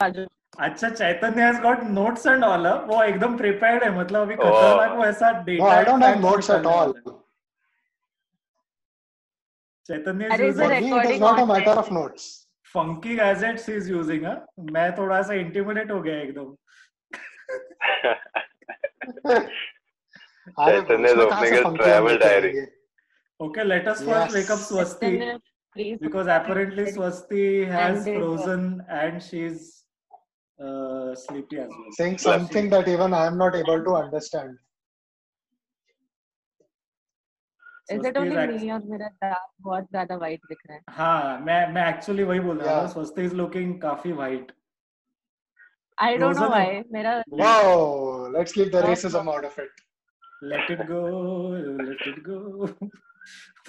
अच्छा, चैतन्य has got notes and all. वो एकदम prepared है, मतलब अभी खतरनाक वैसा No, data I don't have facts notes at निकालने all. वाला है. Chaitanya is अरे using For me, it is not a matter of notes. funky gadgets he is using. मैं थोड़ा सा intimidate हो गया एकदम. अरे Chaitanya is उसमें कहाँ opening से his funky travel हम लेके diary. आएंगे? Okay, let us first wake up Yes. Swasti, Please. because apparently Swasti has And frozen and she's sleepy as well. Saying something that even I am not able to understand. Is it Swasti only is me or मेरा दांत बहुत ज़्यादा white दिख रहा है? हाँ, मैं actually वही बोल रहा था. Yeah. Swasti is looking काफी white. I don't know Frozen है. why. मेरा Wow, let's leave the racism out of it. Let it go, let it go.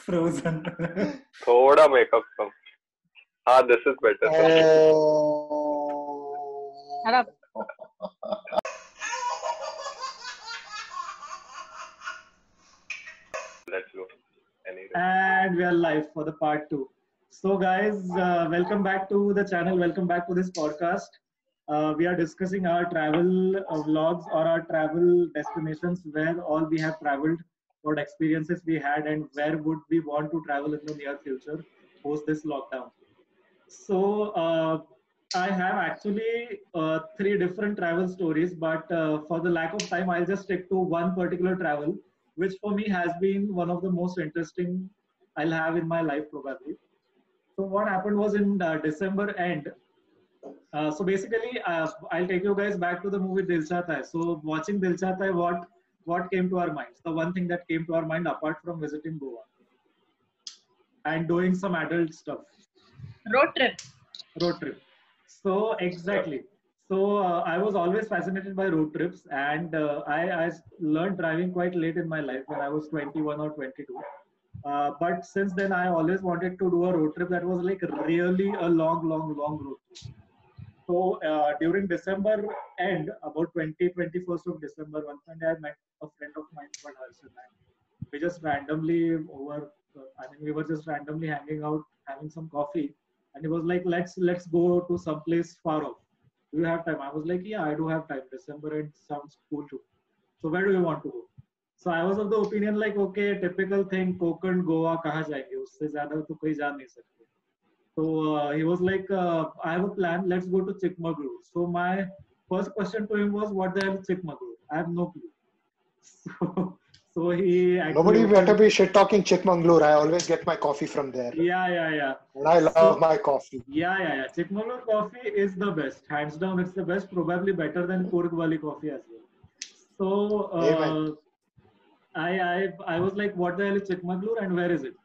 Frozen. थोड़ा makeup कम. हाँ, this is better. Shut up. Let's go. Anyway. And we are live for the part 2. So guys, welcome back to the channel. Welcome back to this podcast. We are discussing our travel vlogs or our travel destinations, where all we have traveled, what experiences we had, and where would we want to travel in the near future post this lockdown. So I have actually 3 different travel stories, but for the lack of time, I'll just stick to one particular travel, which for me has been one of the most interesting I'll have in my life probably. So what happened was in December end. So basically, I'll take you guys back to the movie Dil Chahta Hai. So watching Dil Chahta Hai, what came to our minds? The one thing that came to our mind apart from visiting Goa and doing some adult stuff. Road trip. So exactly. So I was always fascinated by road trips, and I learned driving quite late in my life when I was 21 or 22. But since then, I always wanted to do a road trip that was like really a long road trip. So during December end, about 21st of December, one Sunday I met a friend of mine called Harshad. We just randomly we were just randomly hanging out, having some coffee, and he was like, let's go to some place far off. Do you have time? I was like, yeah, I do have time. December end sounds cool too. So where do you want to go? So I was of the opinion like, okay, typical thing, Konkan, Goa, कहाँ जाएंगे? उससे ज़्यादा तो कहीं जा नहीं सकते. So he was like, I have a plan. Let's go to Chikmagalur. So my first question to him was, what the hell is Chikmagalur? I have no clue. So he actually Nobody better be shit talking Chikmagalur. I always get my coffee from there. Yeah. And I love my coffee. Yeah. Chikmagalur coffee is the best. Hands down, it's the best. Probably better than Coorg Wali coffee as well. So I was like, what the hell is Chikmagalur and where is it?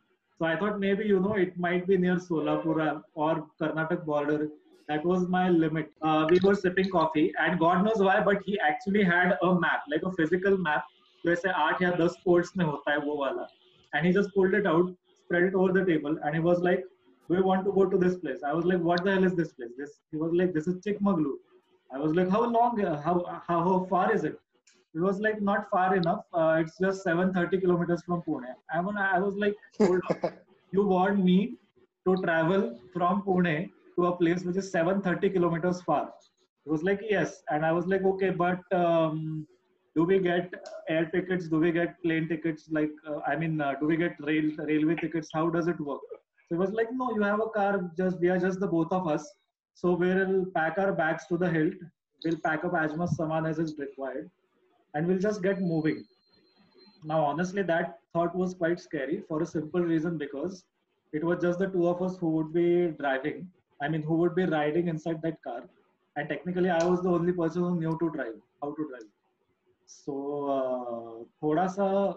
So I thought maybe, it might be near Solapur or Karnataka border. That was my limit. We were sipping coffee, and God knows why, but he actually had a map, like a physical map. जैसे 8 या 10 folds में होता है वो वाला. And he just pulled it out, spread it over the table, and he was like, do you want to go to this place? I was like, what the hell is this place? He was like, this is Chikmagalur. I was like, how long, how far is it? It was like not far enough. It's just 730 kilometers from Pune. I was like, hold on. You want me to travel from Pune to a place which is 730 kilometers far? It was like, yes. And I was like, okay, but do we get air tickets? Do we get plane tickets? Do we get railway tickets? How does it work? So it was like, no, you have a car. We are just the both of us. So we'll pack our bags to the hilt. We'll pack up as much saman as is required, and we'll just get moving. Now, honestly, that thought was quite scary for a simple reason, because it was just the two of us who would be driving. Who would be riding inside that car. And technically, I was the only person who knew how to drive. So, thoda sa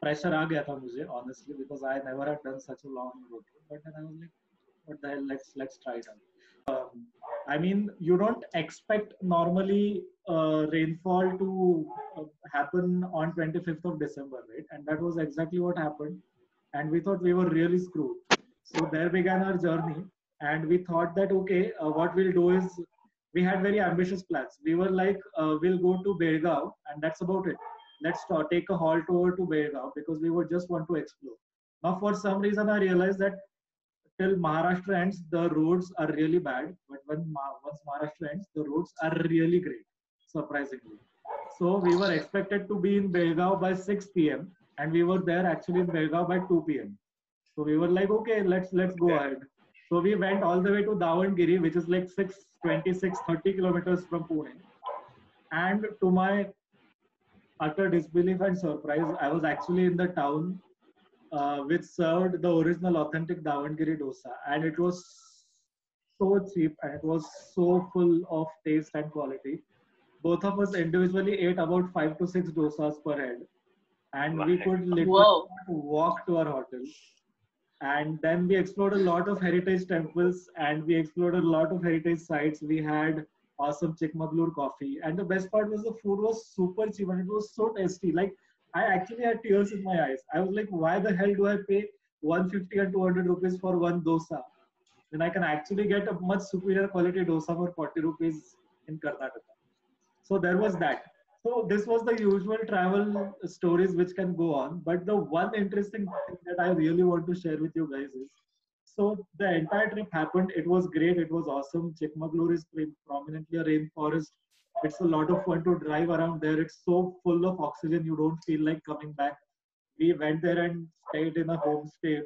pressure aa gaya tha mujhe, honestly, because I never had done such a long road trip. But then I was like, what the hell, let's try it out. You don't expect normally rainfall to happen on 25th of December, right? And that was exactly what happened. And we thought we were really screwed. So there began our journey. And we thought that, okay, what we'll do is, we had very ambitious plans. We were like, we'll go to Belgaum, and that's about it. Let's take a halt over to Belgaum, because we would just want to explore. Now, for some reason, I realized that till Maharashtra ends, the roads are really bad. But once Maharashtra ends, the roads are really great, surprisingly. So we were expected to be in Belgaum by 6 p.m. and we were there actually in Belgaum by 2 p.m. So we were like, okay, let's go ahead. So we went all the way to Davangere, which is like 30 kilometers from Pune. And to my utter disbelief and surprise, I was actually in the town which served the original authentic Davangere dosa. And it was so cheap and it was so full of taste and quality. Both of us individually ate about 5 to 6 dosas per head. And we could literally walk to our hotel. And then we explored a lot of heritage temples and we explored a lot of heritage sites. We had awesome Chikmagalur coffee. And the best part was the food was super cheap and it was so tasty. Like I actually had tears in my eyes. I was like, why the hell do I pay 150 and 200 rupees for one dosa? Then I can actually get a much superior quality dosa for 40 rupees in Karnataka. So there was that. So this was the usual travel stories which can go on. But the one interesting thing that I really want to share with you guys is, so the entire trip happened. It was great. It was awesome. Chikmagalur is prominently a rainforest. It's a lot of fun to drive around there. It's so full of oxygen. You don't feel like coming back. We went there and stayed in a homestay.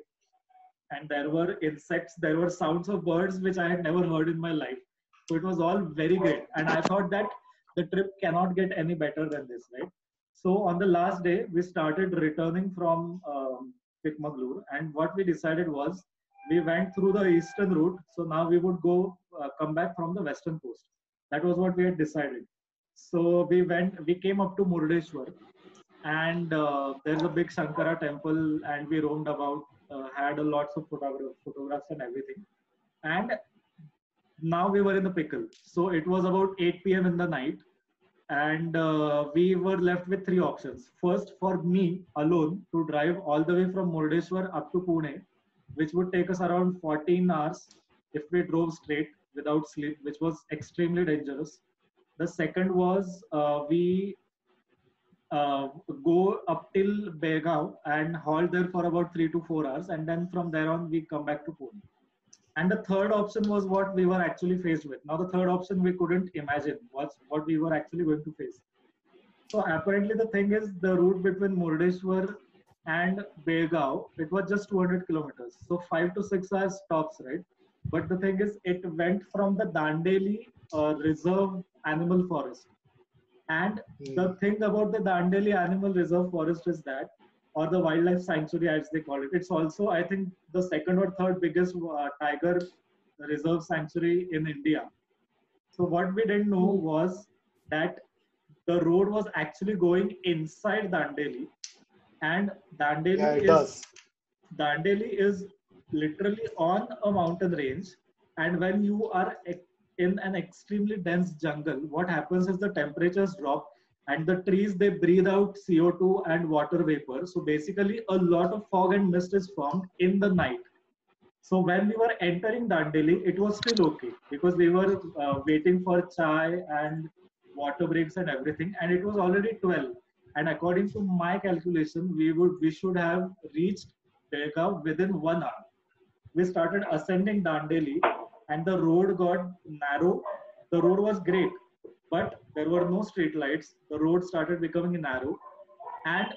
And there were insects. There were sounds of birds which I had never heard in my life. So it was all very great. And I thought that the trip cannot get any better than this, right? So on the last day, we started returning from Chikmagalur, and what we decided was we went through the eastern route. So now we would come back from the western coast. That was what we had decided. So we came up to Murdeshwar, and there's a big Shankara temple, and we roamed about, had a lots of photographs and everything. And now we were in the pickle. So it was about 8 p.m. in the night, and we were left with 3 options. First, for me alone to drive all the way from Murdeshwar up to Pune, which would take us around 14 hours if we drove straight without sleep, which was extremely dangerous. The second was we go up till Belgaum and halt there for about 3 to 4 hours, and then from there on we come back to Pune. And the third option was what we were actually faced with. Now, the third option we couldn't imagine was what we were actually going to face. So apparently the thing is, the route between Murdeshwar and Belgaum, it was just 200 kilometers. So 5 to 6 hours stops, right? But the thing is, it went from the Dandeli Reserve Animal Forest. And the thing about the Dandeli Animal Reserve Forest is that, or the wildlife sanctuary as they call it, it's also, I think, the second or third biggest tiger reserve sanctuary in India. So what we didn't know was that the road was actually going inside Dandeli, and Dandeli is literally on a mountain range. And when you are in an extremely dense jungle, what happens is the temperatures drop and the trees, they breathe out CO2 and water vapor. So basically a lot of fog and mist is formed in the night. So when we were entering Dandeli, it was still okay because we were waiting for chai and water breaks and everything, and it was already 12. And according to my calculation, we should have reached Belgaum within 1 hour. We started ascending Dandeli, and the road got narrow. The road was great, but there were no street lights. The road started becoming narrow, and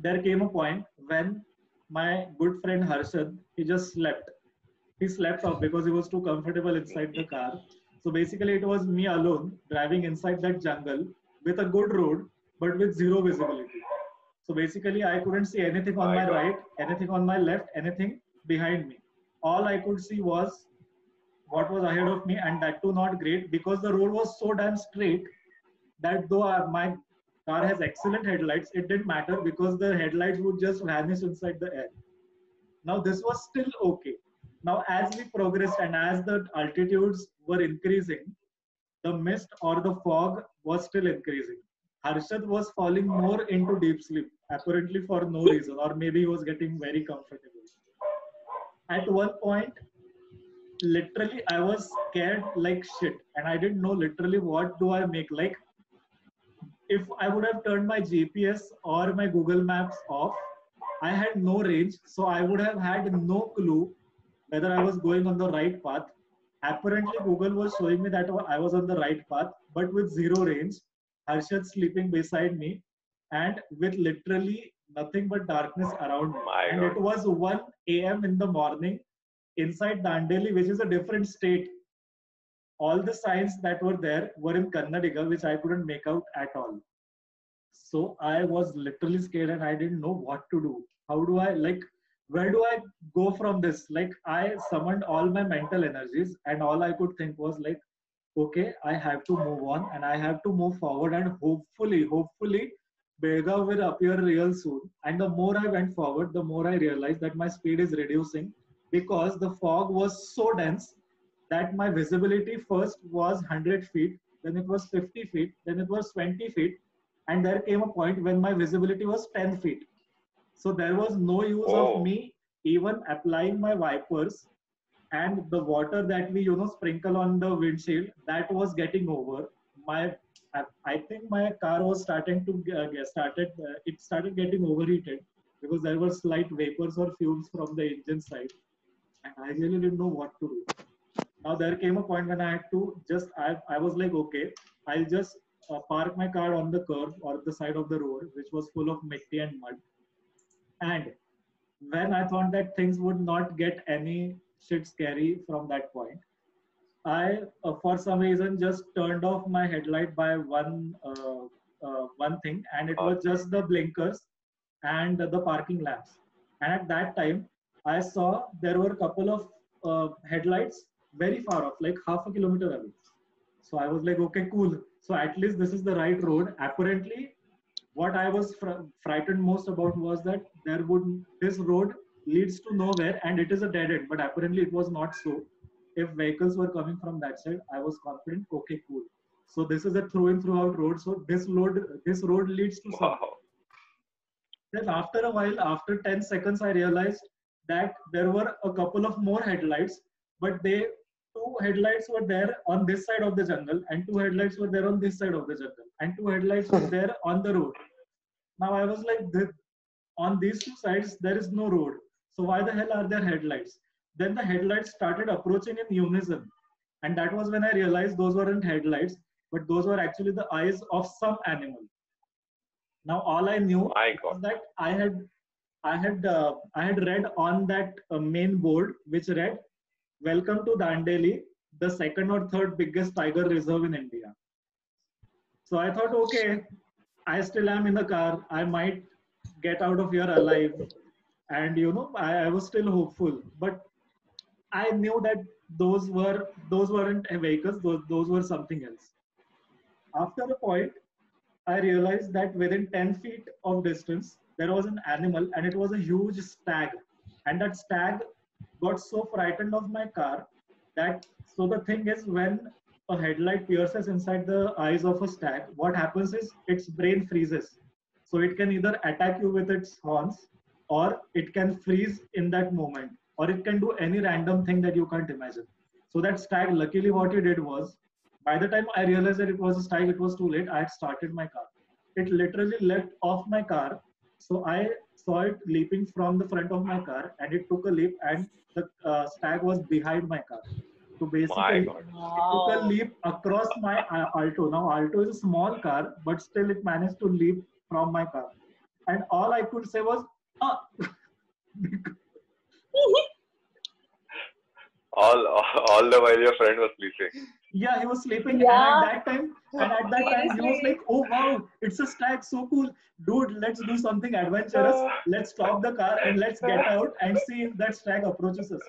there came a point when my good friend Harshad, he just slept. He slept off because he was too comfortable inside the car. So basically it was me alone driving inside that jungle with a good road, but with zero visibility. So basically I couldn't see anything on my right, anything on my left, anything behind me. All I could see was what was ahead of me, and that too not great because the road was so damn straight that though my car has excellent headlights, it didn't matter because the headlights would just vanish inside the air. Now this was still okay. Now as we progressed and as the altitudes were increasing, the mist or the fog was still increasing. Harshad was falling more into deep sleep, apparently for no reason, or maybe he was getting very comfortable. At one point, literally I was scared like shit, and I didn't know literally what do I make. Like, if I would have turned my GPS or my Google Maps off, I had no range, so I would have had no clue whether I was going on the right path. Apparently, Google was showing me that I was on the right path, but with zero range. Harshad sleeping beside me, and with literally nothing but darkness around me. My And God. it was 1 a.m. in the morning inside Dandeli, which is a different state. All the signs that were there were in Kannadiga, which I couldn't make out at all. So I was literally scared and I didn't know what to do. How do I, like, where do I go from this? Like, I summoned all my mental energies and all I could think was like, okay, I have to move on and I have to move forward, and hopefully, Bega will appear real soon. And the more I went forward, the more I realized that my speed is reducing because the fog was so dense that my visibility first was 100 feet, then it was 50 feet, then it was 20 feet, and there came a point when my visibility was 10 feet. So there was no use of Oh, me even applying my wipers, and the water that we sprinkle on the windshield, that was getting over. My I think my car was starting to it started getting overheated because there were slight vapors or fumes from the engine side, and I really didn't know what to do. Now there came a point when I had to I was like, okay, I'll just park my car on the curb or the side of the road, which was full of mitti and mud. And when I thought that things would not get any shit scary from that point, I, for some reason, just turned off my headlight by one thing, and it was just the blinkers and the parking lamps. And at that time, I saw there were a couple of headlights very far off, like half a kilometer away. So I was like, okay, cool. So at least this is the right road. Apparently, what I was frightened most about was that this road leads to nowhere and it is a dead end. But apparently, it was not so. If vehicles were coming from that side, I was confident. Okay, cool. So this is a through and throughout road. So this road leads to somewhere. wow. Then after a while, after 10 seconds, I realized that there were a couple of more headlights, but two headlights were there on this side of the jungle, and two headlights were there on this side of the jungle, and two headlights were there on the road. Now I was like, on these two sides, there is no road. So why the hell are there headlights? Then the headlights started approaching in unison. And that was when I realized those weren't headlights, but those were actually the eyes of some animal. Now all I knew My was God. that I had read on that main board, which read, "Welcome to Dandeli, the second or third biggest tiger reserve in India." So I thought, okay, I still am in the car. I might get out of here alive. And I was still hopeful. But I knew that those weren't vehicles, those were something else. After a point, I realized that within 10 feet of distance, there was an animal and it was a huge stag. And that stag got so frightened of my car that, so the thing is, when a headlight pierces inside the eyes of a stag, what happens is its brain freezes. So it can either attack you with its horns, or it can freeze in that moment, or it can do any random thing that you can't imagine. So that stag, luckily what he did was, by the time I realized that it was a stag, it was too late. I had started my car. It literally leapt off my car. So I saw it leaping from the front of my car, and it took a leap, and the stag was behind my car. So My basically, God. it took a leap across my Alto. Now Alto is a small car, but still it managed to leap from my car. And all I could say was, ah. All the while your friend was sleeping. Yeah, he was sleeping, Yeah. and at that time, he was like, "Oh wow, it's a stag, so cool, dude! Let's do something adventurous. Let's stop the car and let's get out and see if that stag approaches us."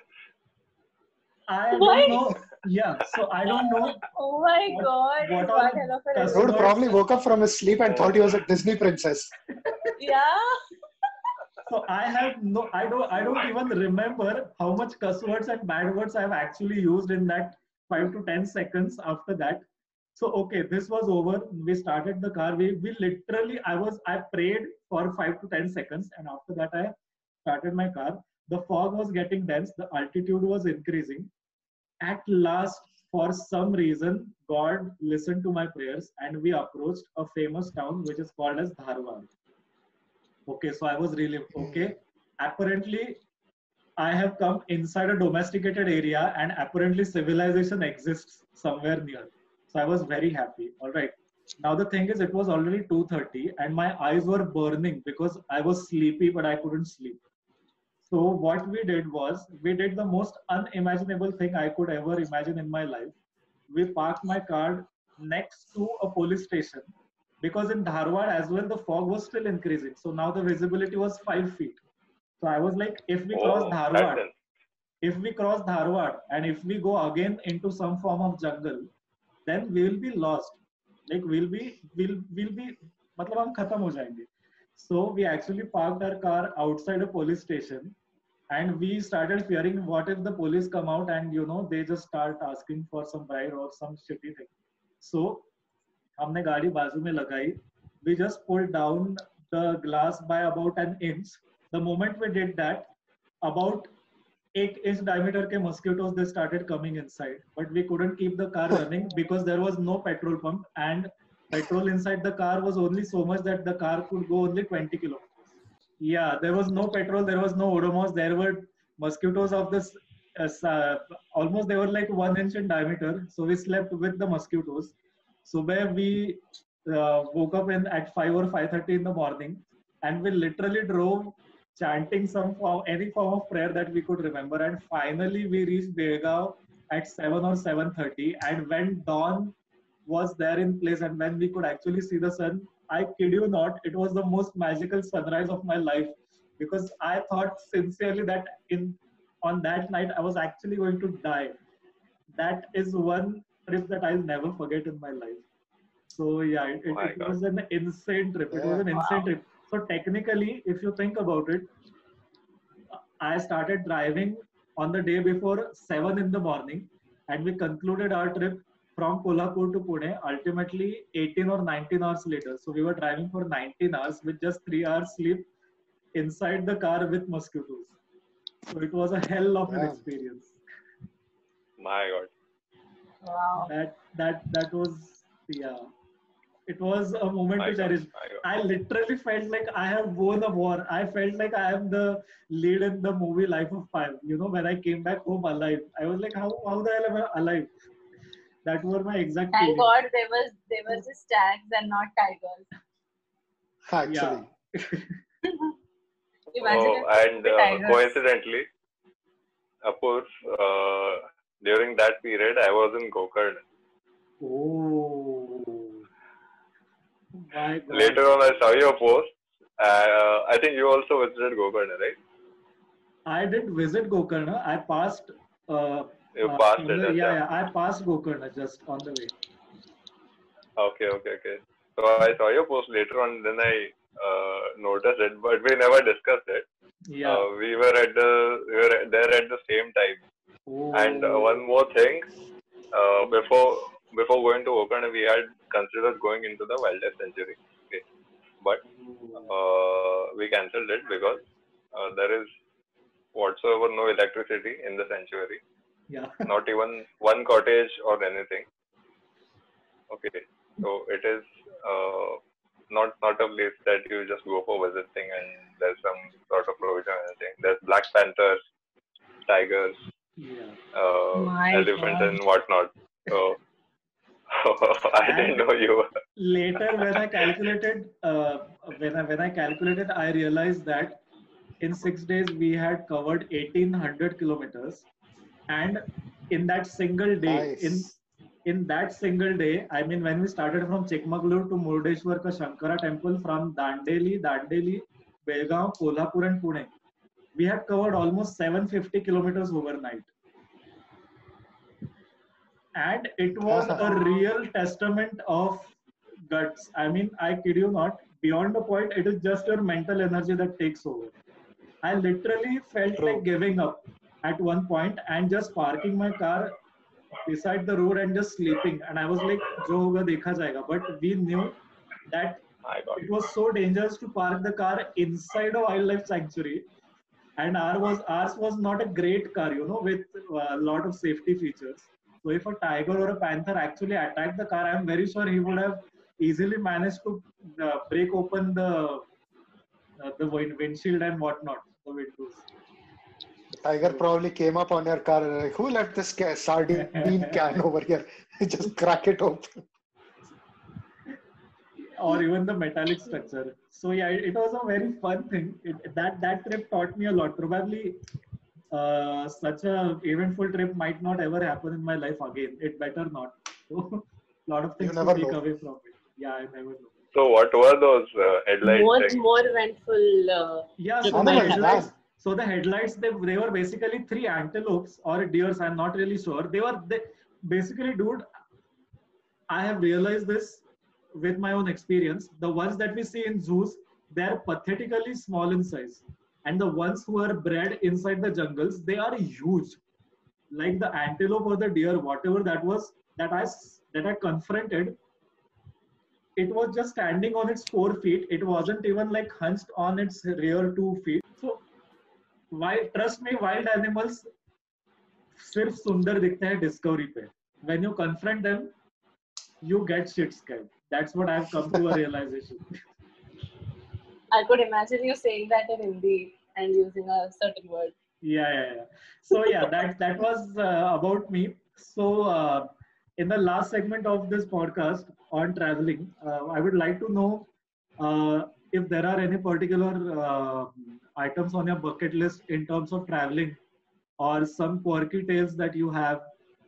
I What? don't know. Yeah, so I don't know Oh my God. what It's all one hell of a customers- Dude probably woke up from his sleep and thought he was a Disney princess. Yeah. So I don't even remember how much cuss words and bad words I've actually used in that 5 to 10 seconds after that. So okay, this was over. We started the car. We literally, I prayed for 5 to 10 seconds, and after that I started my car. The fog was getting dense. The altitude was increasing. At last, for some reason, God listened to my prayers, and we approached a famous town which is called as Dharwad. Okay, so I was really okay. Apparently, I have come inside a domesticated area and apparently civilization exists somewhere near. So I was very happy. All right. Now the thing is, it was already 2:30 and my eyes were burning because I was sleepy, but I couldn't sleep. So what we did was we did the most unimaginable thing I could ever imagine in my life. We parked my car next to a police station because in Dharwad as well the fog was still increasing. So now the visibility was 5 feet. So I was like, Oh, that's it. If we cross Dharwad and if we go again into some form of jungle, then we will be lost. Like we'll be, मतलब हम खत्म हो जाएंगे. So we actually parked our car outside a police station, and we started fearing what if the police come out and they just start asking for some bribe or some shitty thing. So हमने गाड़ी बाजू में लगाई. We just pulled down the glass by about an inch. The moment we did that, about 8-inch diameter के mosquitoes they started coming inside, but we couldn't keep the car running because there was no petrol pump and petrol inside the car was only so much that the car could go only 20 kilometers. Yeah, there was no petrol, there was no Odomos, there were mosquitoes of this almost they were like 1 inch in diameter. So we slept with the mosquitoes. So where we woke up at 5 or 5:30 in the morning, and we literally drove chanting any form of prayer that we could remember. And finally, we reached Belgaum at 7 or 7:30. And when dawn was there in place, and when we could actually see the sun, I kid you not, it was the most magical sunrise of my life, because I thought sincerely that on that night I was actually going to die. That is one trip that I'll never forget in my life. So yeah, Oh my it God. was an insane trip. It was Yeah. an insane trip. So technically, if you think about it, I started driving on the day before 7 in the morning, and we concluded our trip from Kolhapur to Pune ultimately 18 or 19 hours later. So we were driving for 19 hours with just 3 hours sleep inside the car with mosquitoes. So it was a hell of an Yeah. experience. My God. Wow. That was, yeah. It was a moment My to God. cherish. My God. I literally felt like I have won a war. I felt like I am the lead in the movie Life of Pi. When I came back home alive, I was like, how the hell am I alive? That were my exact Thank feelings. God they were just stags and not tigers. Actually. Imagine Oh, if they and were tigers. coincidentally, Apurv, during that period, I was in Gokarna. Oh my God. Later on, I saw your post. I think you also visited Gokarna, right? I did visit Gokarna. I passed. You passed on it, the, acha. yeah. I passed Gokarna just on the way. Okay. So I saw your post later on, then I noticed it, but we never discussed it. Yeah. We were there at the same time. And one more thing, before going to Gokarna, we had considered going into the wildlife sanctuary. Okay, but we cancelled it because there is whatsoever no electricity in the sanctuary, Yeah. not even one cottage or anything. Okay, so it is not a place that you just go for visiting and there's some sort of provision or anything. There's black panthers, tigers, Yeah. My elephants, God. and whatnot. So I didn't know you were. Later, when I calculated, I realized that in 6 days we had covered 1,800 kilometers, and in that single day, Nice. in that single day, I mean, when we started from Chikmagalur to Murdeshwar ka Shankara temple, from Dandeli, Belgaum, Kolhapur, and Pune, we had covered almost 750 kilometers overnight. And it was a real testament of guts. I mean, I kid you not, beyond the point, it is just your mental energy that takes over. I literally felt True. like giving up at one point and just parking my car beside the road and just sleeping. And I was like, jo hoga dekha jayega. But we knew that My God. it was so dangerous to park the car inside a wildlife sanctuary. And ours was not a great car, with a lot of safety features. So if a tiger or a panther actually attacked the car, I'm very sure he would have easily managed to break open the windshield and whatnot, the windows. Tiger probably came up on your car and like, who left this sardine can over here? Just crack it open. Or even the metallic structure. So yeah, it was a very fun thing. That trip taught me a lot. Probably such a eventful trip might not ever happen in my life again. It better not. So a lot of things to never take know. away from it. Yeah, I never know. So what were those headlights things? More eventful. Yeah, trip so the might happen. headlights. So the headlights, they were basically 3 antelopes or deers. I'm not really sure. They basically, dude. I have realized this with my own experience. The ones that we see in zoos, they are pathetically small in size, and the ones who are bred inside the jungles, they are huge. Like the antelope or the deer, whatever that was that I confronted, it was just standing on its 4 feet. It wasn't even like hunched on its rear 2 feet. So, trust me, wild animals सिर्फ सुंदर दिखते हैं discovery पे. When you confront them, you get shit scared. That's what I've come to a realization. I could imagine you saying that in Hindi and using a certain word. Yeah. So yeah, that was about me. So in the last segment of this podcast on traveling, I would like to know if there are any particular items on your bucket list in terms of traveling, or some quirky tales that you have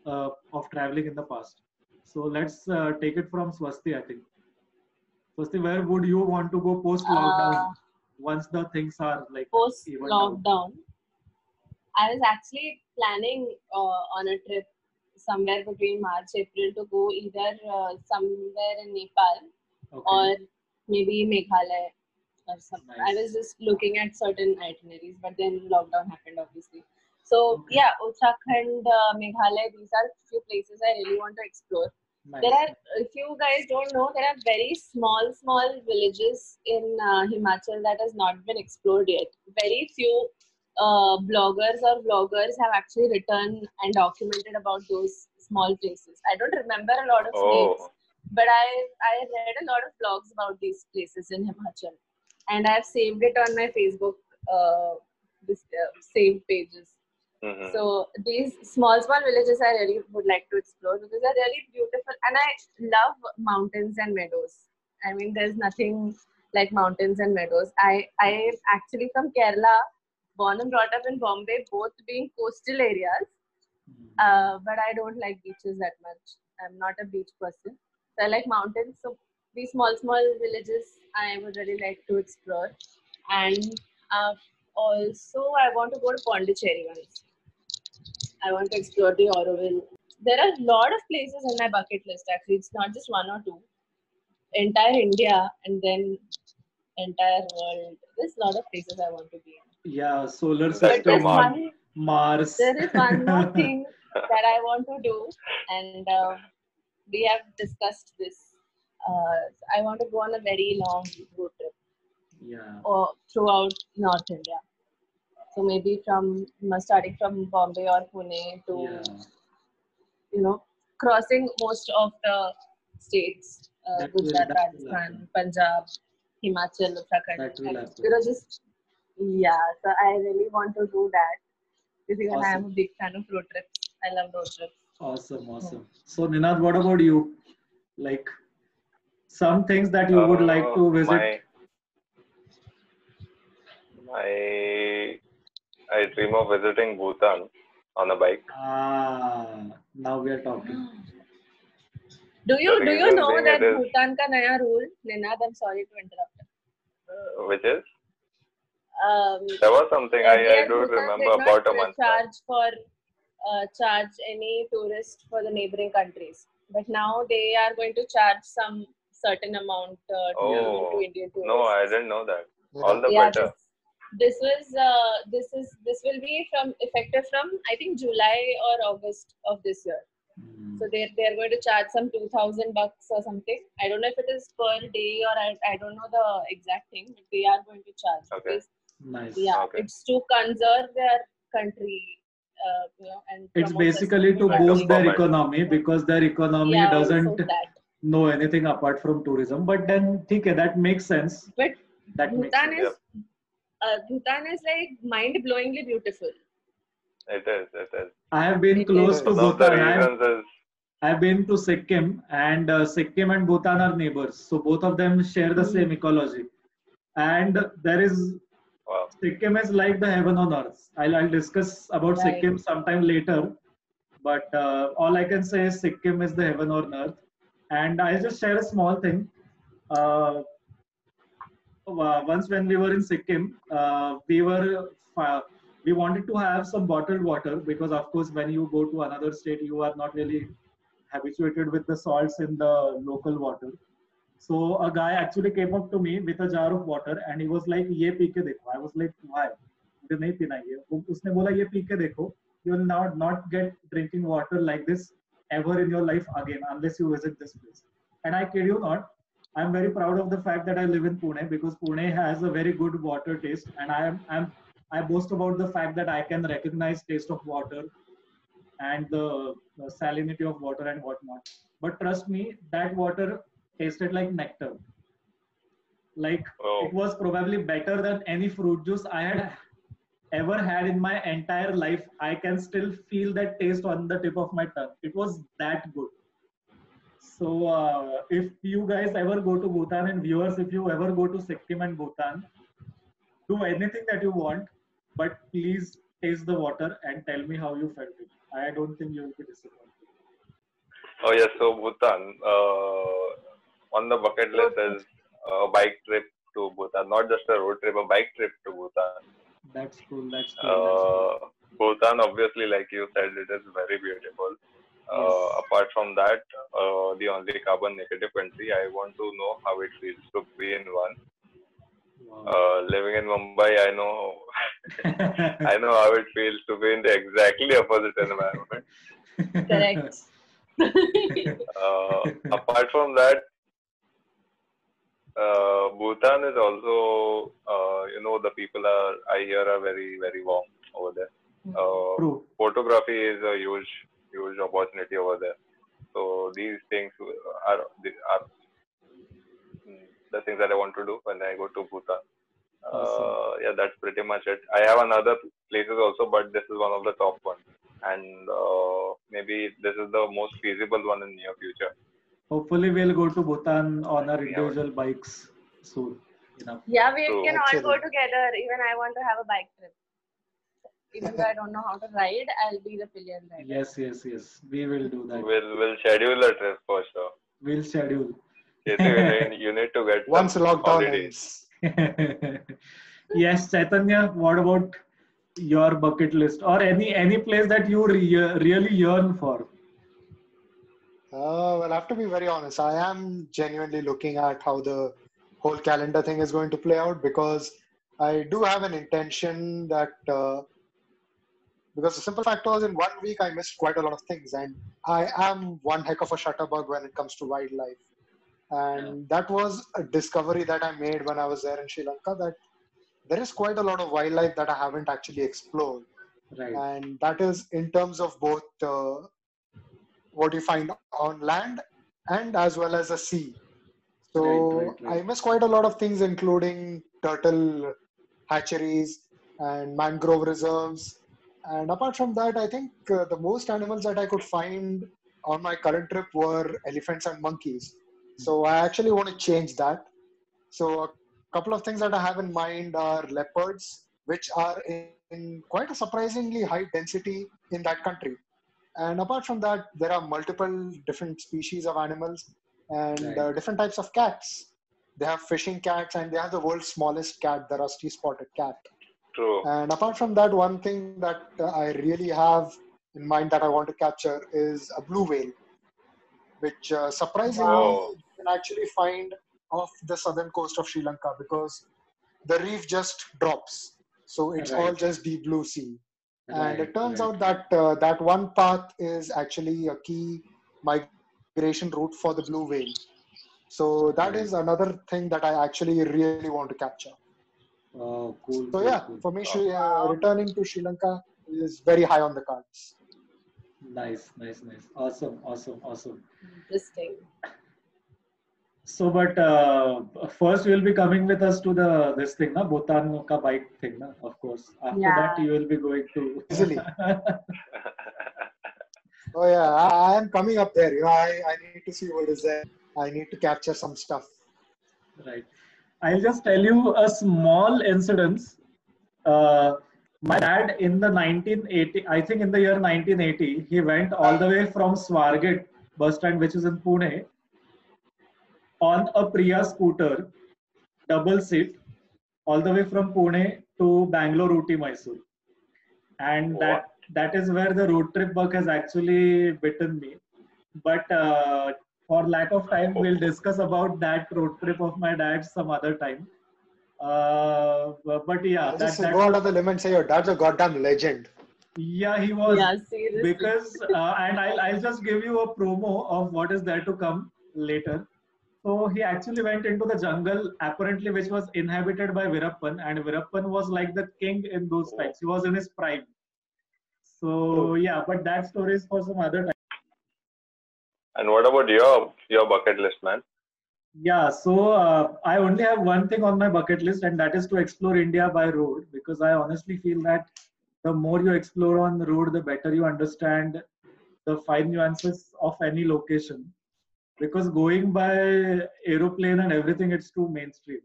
of traveling in the past. So let's take it from Swasti, I think. Swasti, where would you want to go post-lockdown once the things are like post-lockdown? I was actually planning on a trip somewhere between March, April to go either somewhere in Nepal or maybe Meghalaya or something. Nice. I was just looking at certain itineraries, but then lockdown happened, obviously. So yeah, Uttarakhand, Meghalaya, these are few places I really want to explore. Nice. There are, if you guys don't know, there are very small villages in Himachal that has not been explored yet. Very few bloggers or vloggers have actually written and documented about those small places. I don't remember a lot of names, but I read a lot of blogs about these places in Himachal, and I've saved it on my Facebook saved pages. Mm-hmm. So these small villages I really would like to explore because they're really beautiful, and I love mountains and meadows. I mean, there's nothing like mountains and meadows. I am actually from Kerala, born and brought up in Bombay, both being coastal areas, but I don't like beaches that much. I'm not a beach person, so I like mountains. So these small villages I would really like to explore, and also I want to go to Pondicherry once. I want to explore the Auroville. There are a lot of places on my bucket list. Actually, it's not just one or two. Entire India and then entire world. There's a lot of places I want to be in. Yeah, solar system, Mars. There is one more thing that I want to do, and we have discussed this. I want to go on a very long road trip. Yeah. Or throughout North India. So maybe starting from Bombay or Pune to, crossing most of the states, Gujarat, Rajasthan, Punjab, Himachal, Uttarakhand. So I really want to do that because I am a big fan of road trips. I love road trips. Awesome. Yeah. So Ninad, what about you? Like some things that you would like to visit? I dream of visiting Bhutan on a bike. Now we are talking. Do you know that Bhutan ka naya rule, Ninad? I'm sorry to interrupt. Which is? There was something I do remember about a month. Charge any tourist for the neighboring countries, but now they are going to charge some certain amount to Indian tourists. No, I didn't know that. All the better. This will be effective from I think July or August of this year. So they are going to charge some $2,000 or something. I don't know if it is per day or I don't know the exact thing, but they are going to charge. Okay. Because, nice. Yeah, it's to conserve their country. And it's basically to boost their economy because their economy doesn't know anything apart from tourism. But then, that makes sense. But Bhutan is like mind-blowingly beautiful. It is. It is. I have been It close is. to One of the Bhutan. reasons is I've been to Sikkim, and Sikkim and Bhutan are neighbors. So both of them share the same ecology. And there is wow. Sikkim is like the heaven on earth. I'll discuss about Right. Sikkim sometime later. But all I can say is Sikkim is the heaven on earth. And I'll just share a small thing. Uh, Once when we were in Sikkim, we wanted to have some bottled water because, of course, when you go to another state, you are not really habituated with the salts in the local water. So a guy actually came up to me with a jar of water and he was like, "ये P के देखो." I was like, "Why?" मुझे नहीं पीना ये. उसने बोला, "ये पी के देखो. You will not get drinking water like this ever in your life again unless you visit this place." And I kid you not, I'm very proud of the fact that I live in Pune because Pune has a very good water taste, and I boast about the fact that I can recognize taste of water and the salinity of water and whatnot. But trust me, that water tasted like nectar. Like Oh, it was probably better than any fruit juice I had ever had in my entire life. I can still feel that taste on the tip of my tongue. It was that good. So if you guys ever go to Bhutan, and viewers, if you ever go to Sikkim and Bhutan, do anything that you want, but please taste the water and tell me how you felt it. I don't think you will be disappointed. oh yes. So Bhutan, on the bucket list is a bike trip to Bhutan, not just a road trip, a bike trip to Bhutan. That's cool. That's cool. That's cool. Bhutan, obviously, like you said, it is very beautiful. Yes. Apart from that, the only carbon negative country, I want to know how it feels to be in one. Wow. Living in Mumbai, I know I know how it feels to be in the exactly opposite environment. Correct. Apart from that, Bhutan is also, the people I hear are very, very warm over there. True. Photography is a huge, huge opportunity over there. So these things are the things that I want to do when I go to Bhutan. Awesome. Yeah, that's pretty much it. I have another places also, but this is one of the top ones, and maybe this is the most feasible one in near future. Hopefully, we'll go to Bhutan on our Yeah. individual bikes soon. Enough. Yeah, we True. can all go Actually. together. Even I want to have a bike trip. Even though I don't know how to ride, I'll be the pillion rider. Yes, yes, yes. We will do that. We'll schedule a trip for sure. We'll schedule. Chetu, you need to get Once some lockdown holidays. ends. Yes, Chaitanya, what about your bucket list or any place that you really yearn for? Well, I have to be very honest. I am genuinely looking at how the whole calendar thing is going to play out because I do have an intention that because the simple fact was in 1 week I missed quite a lot of things, and I am one heck of a shutterbug when it comes to wildlife. And that was a discovery that I made when I was there in Sri Lanka, that there is quite a lot of wildlife that I haven't actually explored. Right. And that is in terms of both what you find on land and as well as the sea. So Right. I miss quite a lot of things, including turtle hatcheries and mangrove reserves. And apart from that, I think the most animals that I could find on my current trip were elephants and monkeys. So I actually want to change that. So a couple of things that I have in mind are leopards, which are in quite a surprisingly high density in that country. And apart from that, there are multiple different species of animals and Right. different types of cats. They have fishing cats and they have the world's smallest cat, the rusty spotted cat. True. And apart from that, one thing that I really have in mind that I want to capture is a blue whale, which surprisingly Wow. you can actually find off the southern coast of Sri Lanka because the reef just drops. So it's all Right. just deep blue sea. And Right. it turns Right. out that that one path is actually a key migration route for the blue whale. So that is Right. another thing that I actually really want to capture. Oh, cool, So cool, yeah, cool. for me, Wow. returning to Sri Lanka is very high on the cards. Nice, nice, nice. Awesome, awesome, awesome. Interesting. So, but first you will be coming with us to this thing, na Bhutan ka bike thing, na. Of course. After that, Yeah. you will be going to. Easily. Oh yeah, I am coming up there. I need to see what is there. I need to capture some stuff. Right. I'll just tell you a small incident. My dad in the 1980, I think in the year 1980, he went all the way from Swargate bus stand, which is in Pune, on a Priya scooter, double seat, all the way from Pune to Bangalore, Uti, Mysore. And What? that is where the road trip bug has actually bitten me. But for lack of time, we'll discuss about that road trip of my dad some other time. But yeah, I'll just that go out was, on the limb and say your dad's a goddamn legend. yeah, he was, Yeah, seriously. because and I'll just give you a promo of what is there to come later. So he actually went into the jungle, apparently, which was inhabited by Virappan, and Virappan was like the king in those times. He was in his prime. So True. yeah, but that story is for some other time. And what about your bucket list, man? Yeah, so I only have one thing on my bucket list, and that is to explore India by road, because I honestly feel that the more you explore on the road, the better you understand the fine nuances of any location. Because going by aeroplane and everything, it's too mainstream.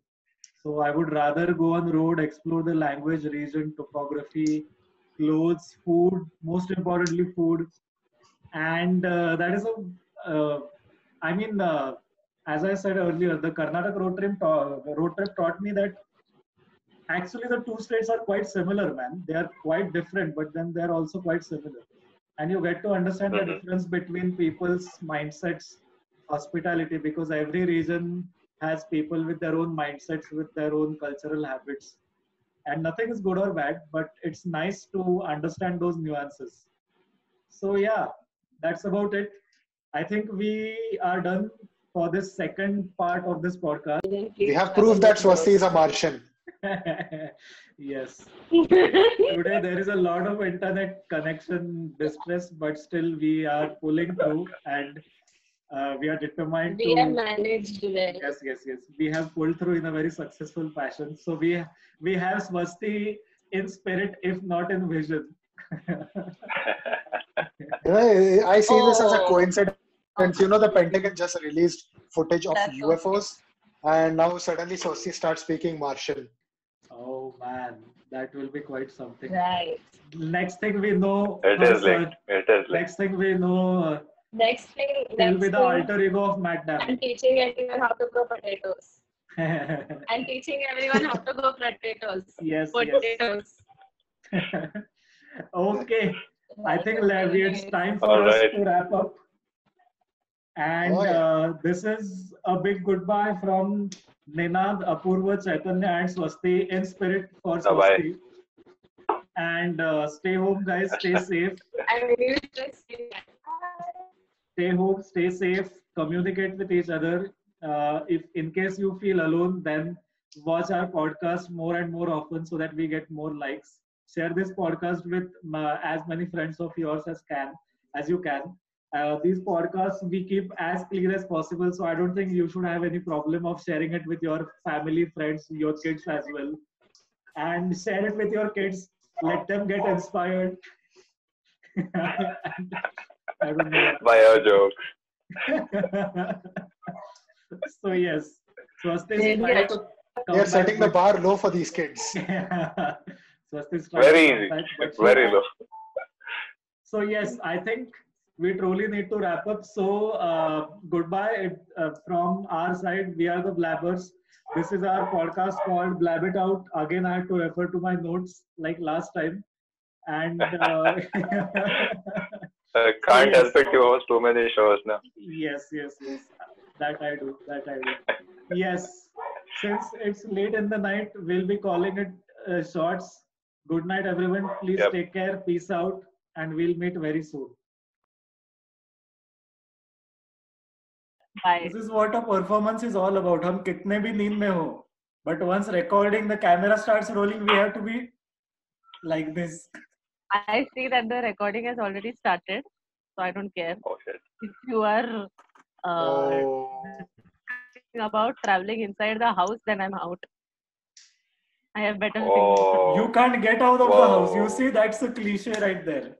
So I would rather go on the road, explore the language, region, topography, clothes, food, most importantly, food. And that is I mean, as I said earlier, the Karnataka road trip taught me that actually the two states are quite similar, man. They are quite different, but then they're also quite similar. And you get to understand the Mm-hmm. difference between people's mindsets, hospitality, because every region has people with their own mindsets, with their own cultural habits. And nothing is good or bad, but it's nice to understand those nuances. So yeah, that's about it. I think we are done for this second part of this podcast. Then We please have have proof a that look Swasti is a Martian. Yes. more. Today there is a lot of internet connection distress, but still we are pulling through, and we are determined We have to. managed well. Yes. We have pulled through in a very successful fashion. So we have Swasti in spirit, if not in vision. I see this as a Oh, coincidence. The Pentagon just released footage of That's UFOs, and now suddenly Swasti starts speaking Martian. Oh man, that will be quite something. right. Next thing we know, It is linked. It is linked. next thing we know, Next thing, will be the alter ego of Matt I'm Damon. teaching everyone how to grow potatoes. I'm teaching everyone how to grow potatoes. Yes. Potatoes. Okay, I think it's time for All us right. to wrap up. And Oh, yeah. this is a big goodbye from Ninad, Apurva, Chaitanya, and Swasti in spirit for Bye-bye. Swasti. And stay home, guys. Stay safe. I'm really interested. Stay home. Stay safe. Communicate with each other. If in case you feel alone, then watch our podcast more and more often so that we get more likes. Share this podcast with as many friends of yours as you can. These podcasts we keep as clear as possible, so I don't think you should have any problem of sharing it with your family, friends, your kids as well. And share it with your kids. Let them get inspired. I don't know. By your jokes. So yes, Swasti is Maybe trying to We are come setting the back bar low for these kids. Swasti is trying Very to come easy. back, but It's very low. So yes, I think we truly need to wrap up. So goodbye from our side. We are the Blabbers. This is our podcast called Blab It Out. Again, I have to refer to my notes like last time. And I can't yes. help it. You host too many shows now. Yes. That I do. Yes. Since it's late in the night, we'll be calling it shorts. Good night, everyone. Please Yep. take care. Peace out. And we'll meet very soon. Bye. This is what a performance is all about. हम कितने भी नींद में हो, but once recording, the camera starts rolling, we have to be like this. I see that the recording has already started, so I don't care. Oh shit. If you are Oh. about traveling inside the house, then I'm out. I have better things. Oh, You can't get out of the house. You wow. see, that's a cliche right there.